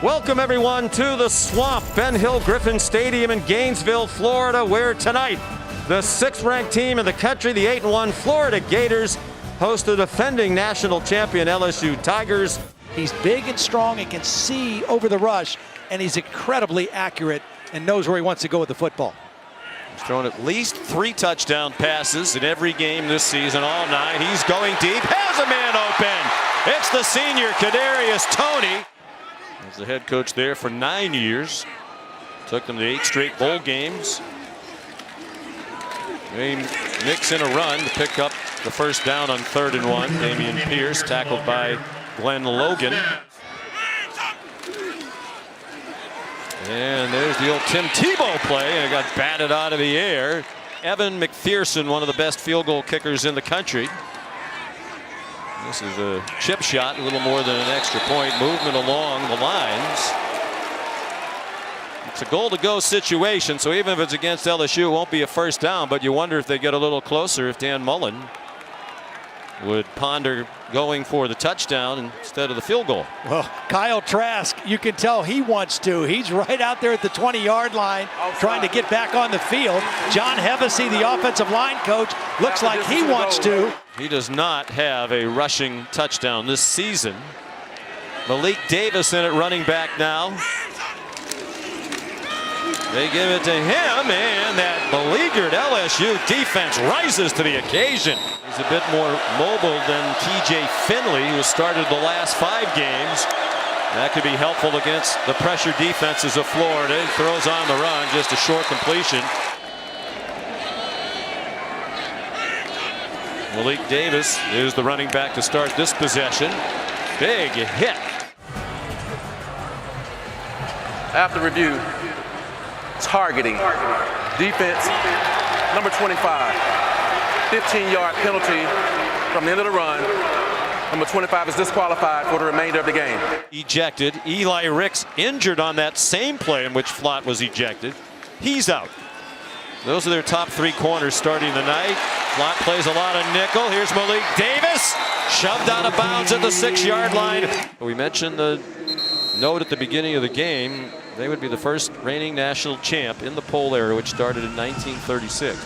Welcome everyone to the Swamp, Ben Hill Griffin Stadium in Gainesville, Florida, where tonight the 6th-ranked team in the country, the 8-1 Florida Gators, host the defending national champion LSU Tigers. He's big and strong and can see over the rush, and he's incredibly accurate and knows where he wants to go with the football. He's thrown at least 3 touchdown passes in every game this season, all 9. He's going deep, has a man open. It's the senior Kadarius Toney. He's the head coach there for 9 years. Took them to 8 straight bowl games. They mix in a run to pick up the first down on 3rd and 1. Damian Pierce tackled by Glenn Logan. And there's the old Tim Tebow play, and it got batted out of the air. Evan McPherson, one of the best field goal kickers in the country. This is a chip shot, a little more than an extra point. Movement along the lines. It's a goal-to-go situation, so even if it's against LSU, it won't be a first down, but you wonder if they get a little closer if Dan Mullen would ponder going for the touchdown instead of the field goal. Well, Kyle Trask, you can tell he wants to. He's right out there at the 20-yard line trying to get back on the field. John Hevesy, the offensive line coach, looks like he wants to. He does not have a rushing touchdown this season. Malik Davis in at running back now. They give it to him, and that beleaguered LSU defense rises to the occasion. He's a bit more mobile than TJ Finley, who started the last 5 games. That could be helpful against the pressure defenses of Florida. He throws on the run, just a short completion. Malik Davis is the running back to start this possession. Big hit. After review, targeting, defense, number 25, 15-yard penalty from the end of the run. Number 25 is disqualified for the remainder of the game. Ejected. Eli Ricks injured on that same play in which Flott was ejected. He's out. Those are their top 3 corners starting the night. Flott plays a lot of nickel. Here's Malik Davis, shoved out of bounds at the 6-yard line. We mentioned the note at the beginning of the game. They would be the first reigning national champ in the poll era, which started in 1936.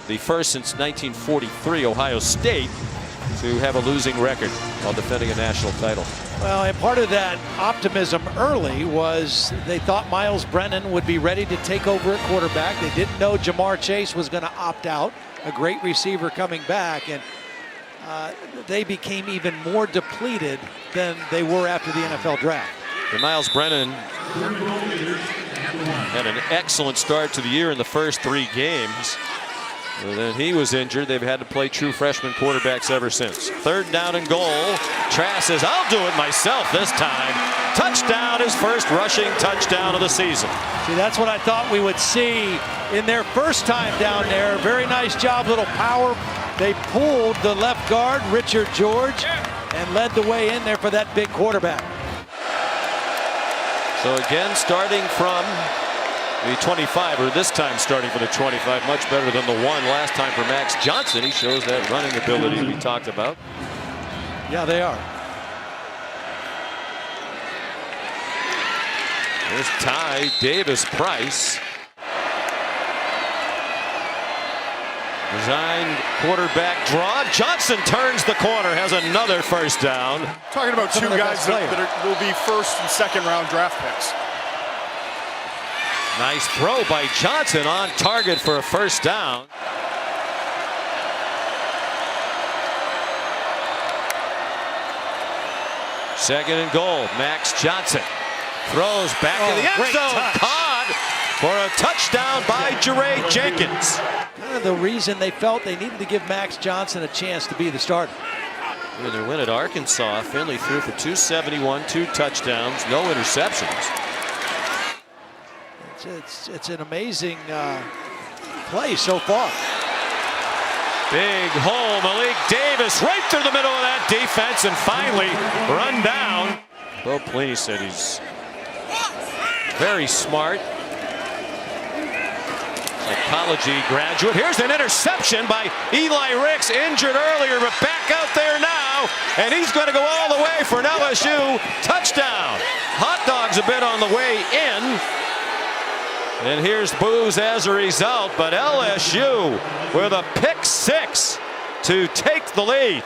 The first since 1943, Ohio State, to have a losing record while defending a national title. Well, and part of that optimism early was they thought Miles Brennan would be ready to take over at quarterback. They didn't know Jamar Chase was going to opt out, a great receiver coming back, and they became even more depleted than they were after the NFL draft. And Miles Brennan had an excellent start to the year in the first 3 games. And then he was injured. They've had to play true freshman quarterbacks ever since. 3rd down and goal. Trask says, I'll do it myself this time. Touchdown, his first rushing touchdown of the season. See, that's what I thought we would see in their first time down there. Very nice job, little power. They pulled the left guard, Richard George, and led the way in there for that big quarterback. So again, starting from the 25, or this time starting for the 25, much better than the 1 last time for Max Johnson. He shows that running ability we talked about. Yeah, they are. There's Ty Davis Price. Designed quarterback draw. Johnson turns the corner, has another first down. Talking about 2 guys that will be 1st and 2nd round draft picks. Nice throw by Johnson, on target for a first down. Second and goal. Max Johnson throws back in the end zone. Caught for a touchdown by Jeray Jenkins. Kind of the reason they felt they needed to give Max Johnson a chance to be the starter. In their win at Arkansas, Finley threw for 271, 2 touchdowns, no interceptions. It's an amazing play so far. Big hole, Malik Davis right through the middle of that defense and finally run down. Bo Pelini said he's very smart. Psychology graduate. Here's an interception by Eli Ricks, injured earlier, but back out there now. And he's going to go all the way for an LSU touchdown. Hot dogs a bit on the way in. And here's boos as a result, but LSU with a pick six to take the lead.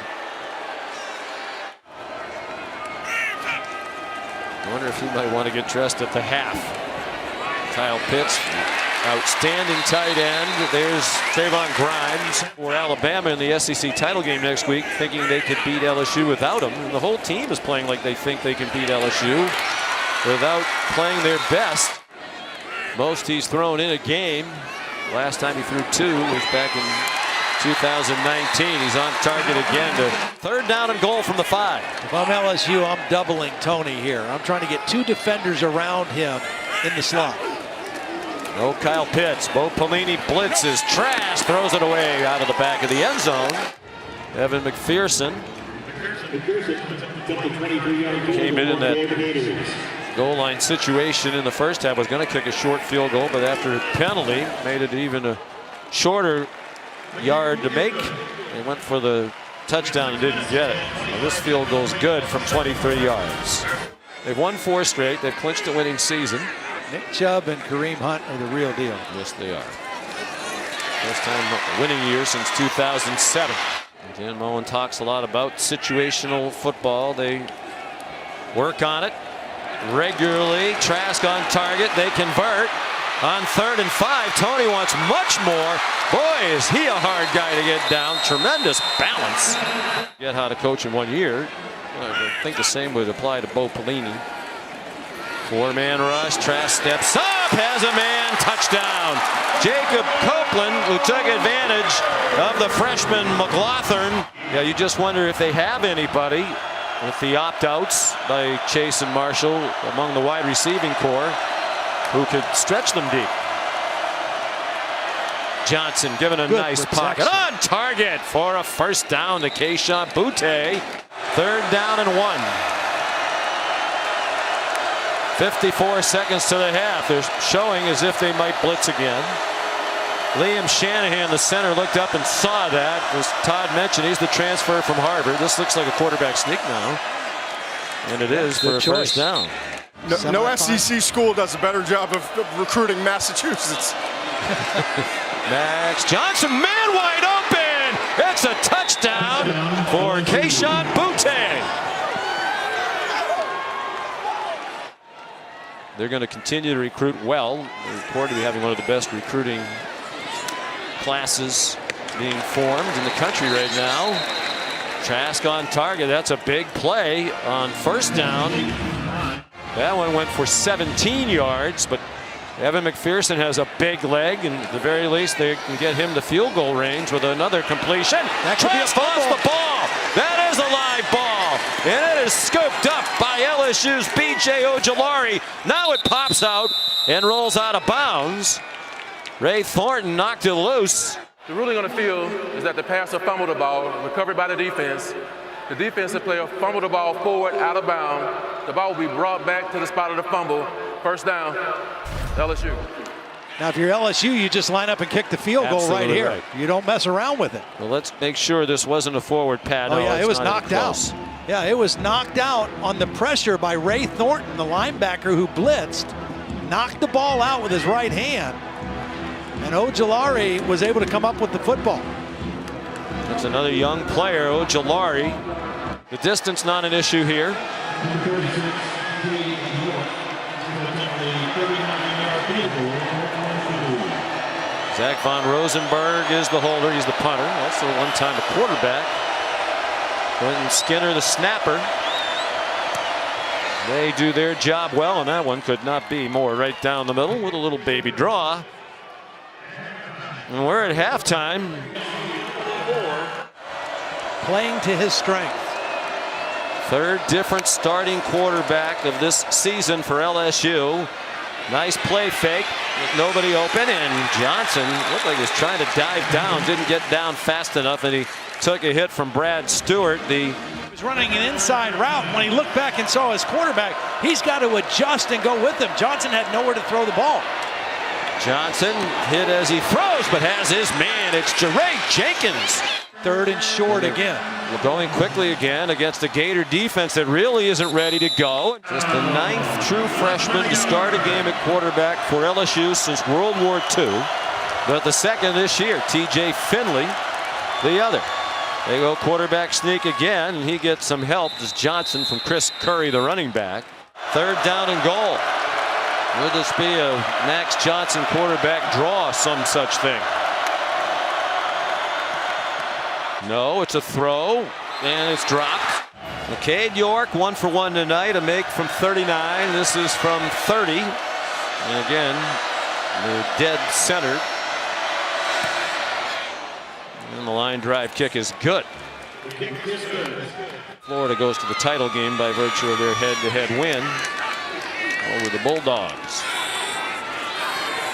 I wonder if he might want to get dressed at the half. Kyle Pitts, outstanding tight end. There's Trayvon Grimes for Alabama in the SEC title game next week, thinking they could beat LSU without him. And the whole team is playing like they think they can beat LSU without playing their best. Most he's thrown in a game. Last time he threw 2 was back in 2019. He's on target again to third down and goal from the 5. If I'm LSU, I'm doubling Tony here. I'm trying to get 2 defenders around him in the slot. No Kyle Pitts. Bo Pelini blitzes. Trash throws it away out of the back of the end zone. Evan McPherson came in that goal line situation in the first half. Was going to kick a short field goal, but after a penalty made it even a shorter yard to make. They went for the touchdown and didn't get it. Well, this field goal's good from 23 yards. They've won 4 straight. They've clinched a winning season. Nick Chubb and Kareem Hunt are the real deal. Yes, they are. First time winning year since 2007. Dan Mullen talks a lot about situational football. They work on it regularly. Trask on target. They convert on 3rd and 5. Tony wants much more. Boy, is he a hard guy to get down. Tremendous balance. Get how to coach in 1 year. I think the same would apply to Bo Pelini. 4-man rush. Trask steps up. Has a man. Touchdown. Jacob Copeland, who took advantage of the freshman McLaughlin. Yeah, you just wonder if they have anybody with the opt-outs by Chase and Marshall among the wide receiving core who could stretch them deep. Johnson given a nice pocket. On target for a first down to Keyshawn Boutte. 3rd down and 1. 54 seconds to the half. They're showing as if they might blitz again. Liam Shanahan, the center, looked up and saw that. As Todd mentioned, he's the transfer from Harvard. This looks like a quarterback sneak now. And it is for a first down. No SEC school does a better job of recruiting Massachusetts. Max Johnson, man wide open. It's a touchdown for Keyshawn Boutte. They're going to continue to recruit well. They're reported to be having one of the best recruiting classes being formed in the country right now. Trask on target. That's a big play on first down. That one went for 17 yards, but Evan McPherson has a big leg, and at the very least they can get him to field goal range with another completion. That could be a fumble. The ball. That is a live ball, and it is scooped up by LSU's B.J. Ojulari. Now it pops out and rolls out of bounds. Ray Thornton knocked it loose. The ruling on the field is that the passer fumbled the ball, recovered by the defense. The defensive player fumbled the ball forward, out of bounds. The ball will be brought back to the spot of the fumble. First down, LSU. Now, if you're LSU, you just line up and kick the field goal right here. Right. You don't mess around with it. Well, let's make sure this wasn't a forward pad. Oh, yeah, it was knocked out. Yeah, it was knocked out on the pressure by Ray Thornton, the linebacker who blitzed. Knocked the ball out with his right hand. And Ojulari was able to come up with the football. That's another young player, Ojulari. The distance not an issue here. Zach Von Rosenberg is the holder. He's the punter. Also one time a quarterback. Quentin Skinner, the snapper. They do their job well, and that one could not be more right down the middle with a little baby draw. And we're at halftime. Playing to his strength. Third different starting quarterback of this season for LSU. Nice play fake with nobody open, and Johnson looked like he was trying to dive down, didn't get down fast enough, and he took a hit from Brad Stewart. He was running an inside route. When he looked back and saw his quarterback, he's got to adjust and go with him. Johnson had nowhere to throw the ball. Johnson hit as he throws, but has his man. It's Jeray Jenkins. 3rd and short again. Going quickly again against a Gator defense that really isn't ready to go. Just the 9th true freshman to start a game at quarterback for LSU since World War II. But the second this year, T.J. Finley, the other. They go quarterback sneak again, and he gets some help. This Johnson from Chris Curry, the running back. 3rd down and goal. Would this be a Max Johnson quarterback draw, some such thing? No, it's a throw, and it's dropped. McCade York, 1 for 1 tonight, a make from 39. This is from 30. And again, the dead center. And the line drive kick is good. Florida goes to the title game by virtue of their head-to-head win over the Bulldogs.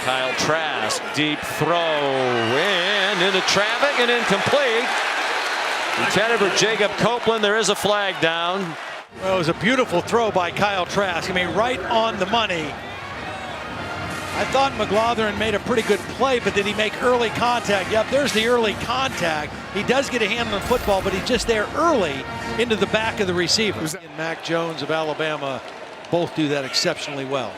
Kyle Trask, deep throw, and into traffic and incomplete. Intended for Jacob Copeland. There is a flag down. Well, it was a beautiful throw by Kyle Trask. I mean, right on the money. I thought McLaughlin made a pretty good play, but did he make early contact? Yep, there's the early contact. He does get a hand on the football, but he's just there early into the back of the receiver. And Mac Jones of Alabama both do that exceptionally well.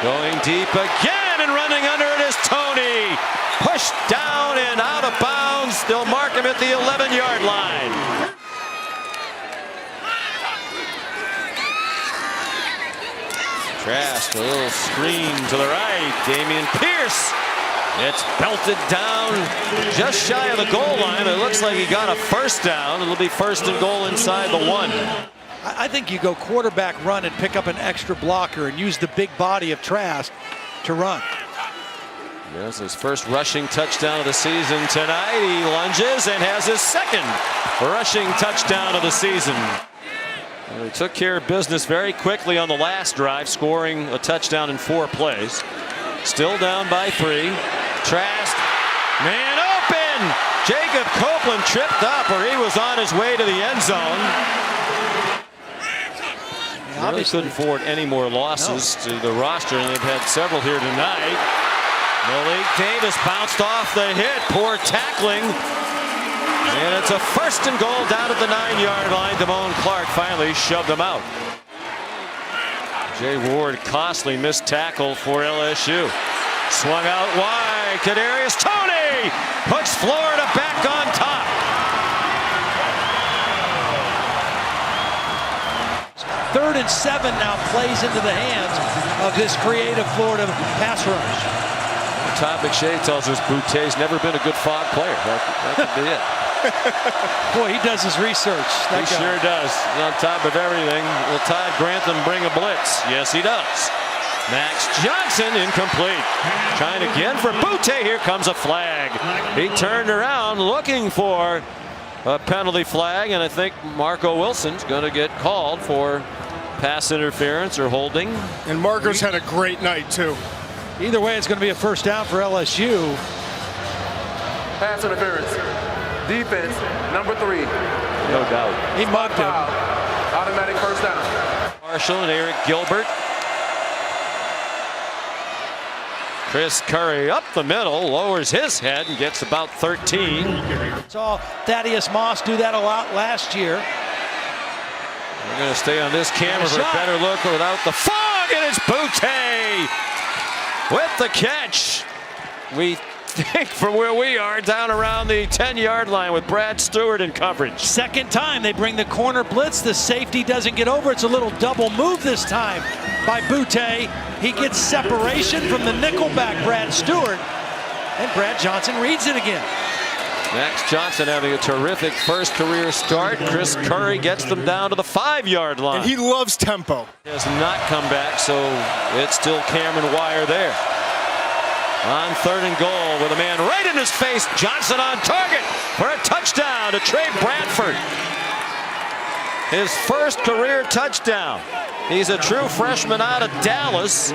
Going deep again, and running under it is Tony. Pushed down and out of bounds. They'll mark him at the 11-yard line. Trask, a little screen to the right. Damian Pierce. It's belted down just shy of the goal line. It looks like he got a 1st down. It'll be 1st and goal inside the 1. I think you go quarterback run and pick up an extra blocker and use the big body of Trask to run. Yes, his first rushing touchdown of the season tonight. He lunges and has his 2nd rushing touchdown of the season. And he took care of business very quickly on the last drive, scoring a touchdown in 4 plays. Still down by 3. Trask, man open. Jacob Copeland tripped up, or he was on his way to the end zone. Really couldn't afford any more losses to the roster, and they've had several here tonight. Malik Davis bounced off the hit. Poor tackling. And it's a 1st and goal down at the 9-yard line. Damone Clark finally shoved him out. Jay Ward, costly missed tackle for LSU. Swung out wide. Kadarius Toney puts Florida back on top. 3rd and 7 now plays into the hands of this creative Florida pass rush. Todd McShay tells us Boutte's never been a good fog player. That could be it. Boy, he does his research. He sure does. He's on top of everything. Will Todd Grantham bring a blitz? Yes, he does. Max Johnson incomplete. Trying again for Boutte. Here comes a flag. He turned around looking for a penalty flag, and I think Marco Wilson's going to get called for pass interference or holding. And Marco's had a great night too. Either way, it's going to be a 1st down for LSU. Pass interference. Defense, number 3. No doubt. He mugged him. Automatic 1st down. Marshall and Eric Gilbert. Chris Curry up the middle, lowers his head and gets about 13. Saw Thaddeus Moss do that a lot last year. We're going to stay on this camera for a better look without the fog, and it's Boutte with the catch. We think from where we are down around the 10-yard line with Brad Stewart in coverage. 2nd time they bring the corner blitz. The safety doesn't get over. It's a little double move this time by Boutte. He gets separation from the nickelback Brad Stewart, and Brad Johnson reads it again. Max Johnson having a terrific 1st career start. Chris Curry gets them down to the 5-yard line. And he loves tempo. He has not come back, so it's still Cameron Wire there. On 3rd and goal with a man right in his face. Johnson on target for a touchdown to Trey Bradford. His 1st career touchdown. He's a true freshman out of Dallas.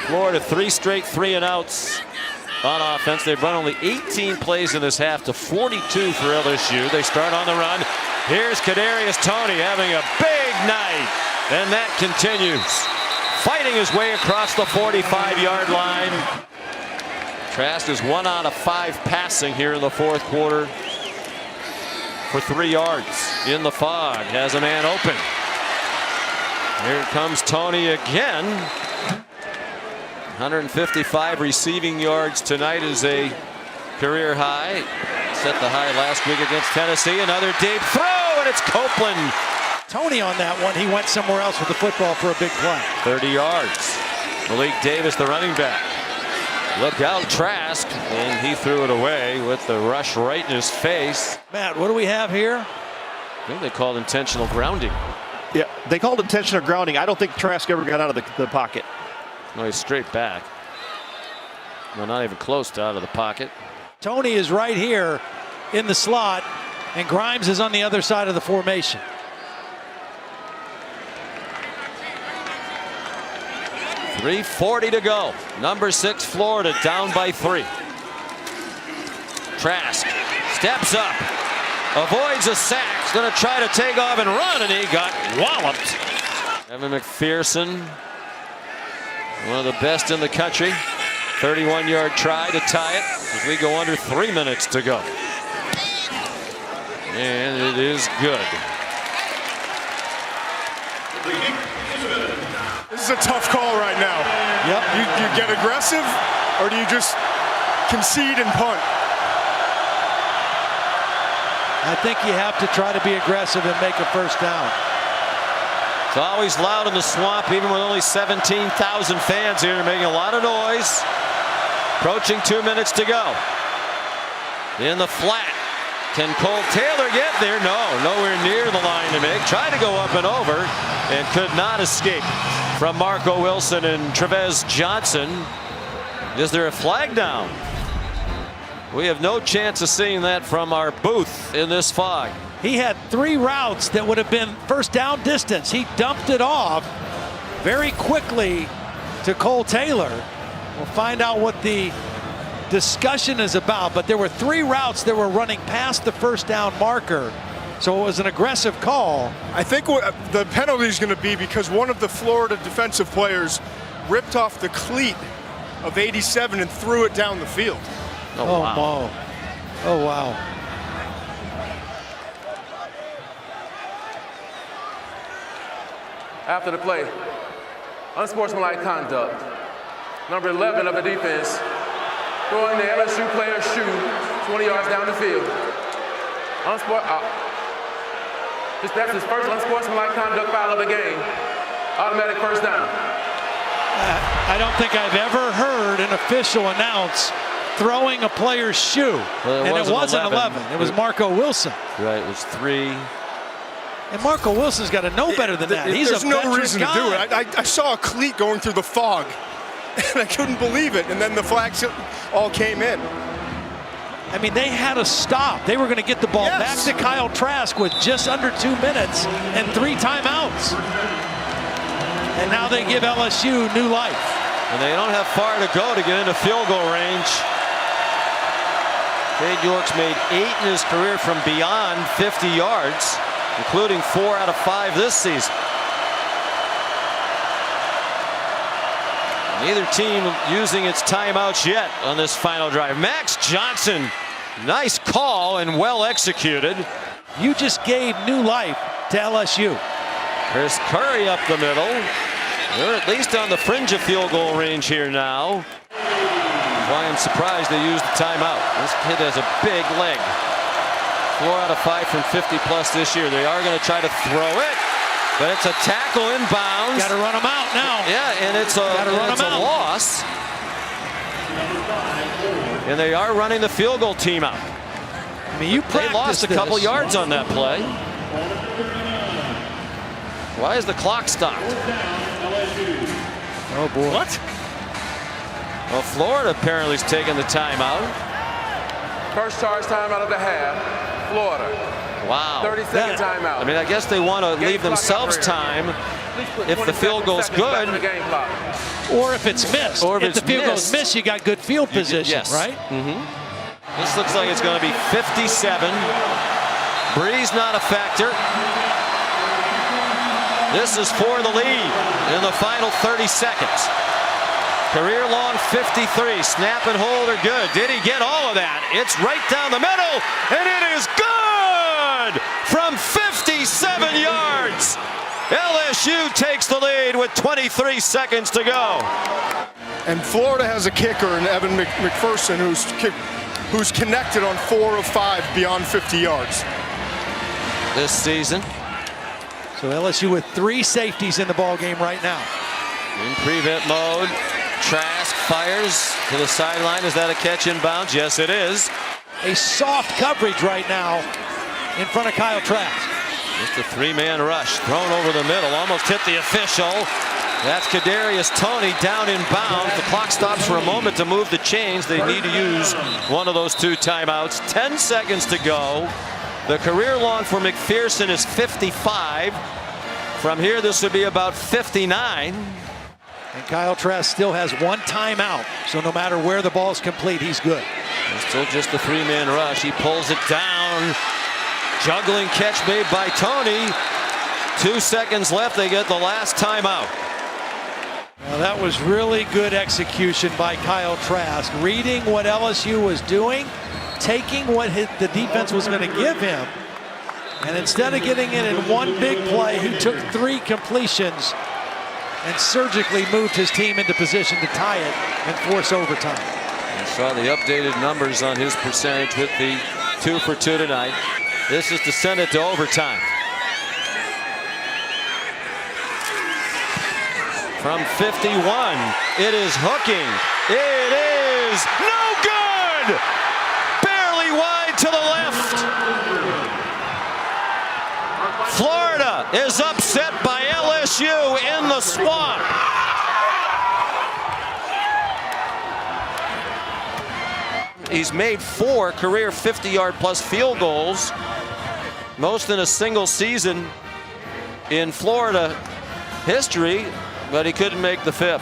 Florida 3 straight 3-and-outs on offense. They've run only 18 plays in this half to 42 for LSU. They start on the run. Here's Kadarius Toney having a big night, and that continues. Fighting his way across the 45-yard line. Trask is 1 out of 5 passing here in the fourth quarter for 3 yards in the fog. Has a man open. Here comes Tony again. 155 receiving yards tonight is a career high. Set the high last week against Tennessee. Another deep throw, and it's Copeland. Tony on that one. He went somewhere else with the football for a big play. 30 yards. Malik Davis, the running back. Look out, Trask, and he threw it away with the rush right in his face. Matt, what do we have here? I think they called intentional grounding. Yeah, they called intentional grounding. I don't think Trask ever got out of the pocket. No, he's straight back. No, not even close to out of the pocket. Tony is right here in the slot, and Grimes is on the other side of the formation. .340 to go. Number 6 Florida down by 3. Trask steps up, avoids a sack. He's going to try to take off and run, and he got walloped. Evan McPherson, one of the best in the country. 31-yard try to tie it as we go under 3 minutes to go. And it is good. This is a tough call right now. Yep. You get aggressive, or do you just concede and punt? I think you have to try to be aggressive and make a first down. It's always loud in the swamp, even with only 17,000 fans here, making a lot of noise. Approaching 2 minutes to go. In the flat. Can Cole Taylor get there? No, nowhere near the line to make. Tried to go up and over and could not escape from Marco Wilson and Trevez Johnson. Is there a flag down? We have no chance of seeing that from our booth in this fog. He had 3 routes that would have been first down distance. He dumped it off very quickly to Cole Taylor. We'll find out what the discussion is about, but there were 3 routes that were running past the first down marker, so it was an aggressive call. I think what the penalty is going to be because one of the Florida defensive players ripped off the cleat of 87 and threw it down the field. Oh, wow. Mo. Oh, wow. After the play, unsportsmanlike conduct. Number 11 of the defense, throwing the LSU player's shoe 20 yards down the field. That's his first unsportsmanlike conduct foul of the game. Automatic first down. I don't think I've ever heard an official announce throwing a player's shoe. Well, and it wasn't 11. It was Marco Wilson. Right, it was 3. And Marco Wilson's got to know better than that. He's There's a no veteran reason guy. to do it. I saw a cleat going through the fog, and I couldn't believe it. And then the flags all came in. I mean, they had to stop. They were going to get the ball back to Kyle Trask with just under 2 minutes and 3 timeouts. And now they give LSU new life. And they don't have far to go to get into field goal range. Cade York's made 8 in his career from beyond 50 yards, including 4 out of 5 this season. Neither team using its timeouts yet on this final drive. Max Johnson, nice call and well executed. You just gave new life to LSU. Chris Curry up the middle. They're at least on the fringe of field goal range here now. Why I'm surprised they used the timeout. This kid has a big leg. 4 out of 5 from 50 plus this year. They are going to try to throw it, but it's a tackle inbounds. Got to run them out now. Yeah, and it's a loss. And they are running the field goal team out. I mean, They lost a couple yards on that play. Why is the clock stopped? Oh boy. What? Well, Florida apparently is taking the timeout. First charge timeout of the half, Florida. Wow. 30-second timeout. I mean, I guess they want to leave themselves time if the field goal's good. Or if it's missed. Or if the field goal's missed, you got good field position, yes. right? This looks like it's going to be 57. Breeze not a factor. This is for the lead in the final 30 seconds. Career long 53. Snap and hold are good. Did he get all of that? It's right down the middle, and it is good from 57 yards. LSU takes the lead with 23 seconds to go. And Florida has a kicker in Evan McPherson who's connected on 4 of 5 beyond 50 yards this season. So LSU with 3 safeties in the ball game right now. In prevent mode, Trask fires to the sideline. Is that a catch in bounds? Yes, it is. A soft coverage right now in front of Kyle Trask. Just a 3-man rush thrown over the middle, almost hit the official. That's Kadarius Toney down in bounds. The clock stops for a moment to move the chains. They need to use one of those 2 timeouts. 10 seconds to go. The career long for McPherson is 55. From here, this would be about 59. And Kyle Trask still has 1 timeout, so no matter where the ball's complete, he's good. It's still just the 3-man rush. He pulls it down. Juggling catch made by Toney. 2 seconds left. They get the last timeout. Well, that was really good execution by Kyle Trask, reading what LSU was doing, taking what the defense was going to give him, and instead of getting it in one big play, he took 3 completions and surgically moved his team into position to tie it and force overtime. I saw the updated numbers on his percentage with the 2 for 2 tonight. This is to send it to overtime. From 51, it is hooking. It is no good! Barely wide to the left. Florida is upset by LSU in the swamp. He's made 4 career 50-yard plus field goals, most in a single season in Florida history, but he couldn't make the 5th.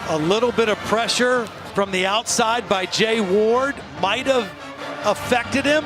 A little bit of pressure from the outside by Jay Ward might have affected him.